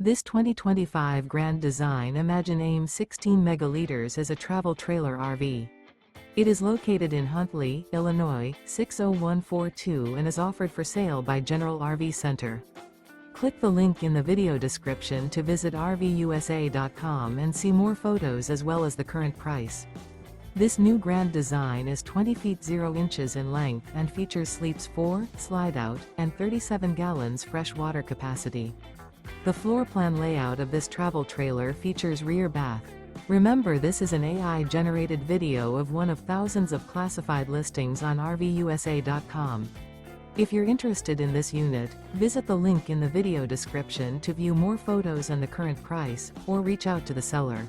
This 2025 Grand Design Imagine AIM 16 megaliters is a travel trailer RV. It is located in Huntley, Illinois, 60142 and is offered for sale by General RV Center. Click the link in the video description to visit RVUSA.com and see more photos as well as the current price. This new Grand Design is 20 feet 0 inches in length and features sleeps 4, Slideout, and 37 gallons fresh water capacity. The floor plan layout of this travel trailer features rear bath. Remember, this is an AI-generated video of one of thousands of classified listings on RVUSA.com. If you're interested in this unit, visit the link in the video description to view more photos and the current price, or reach out to the seller.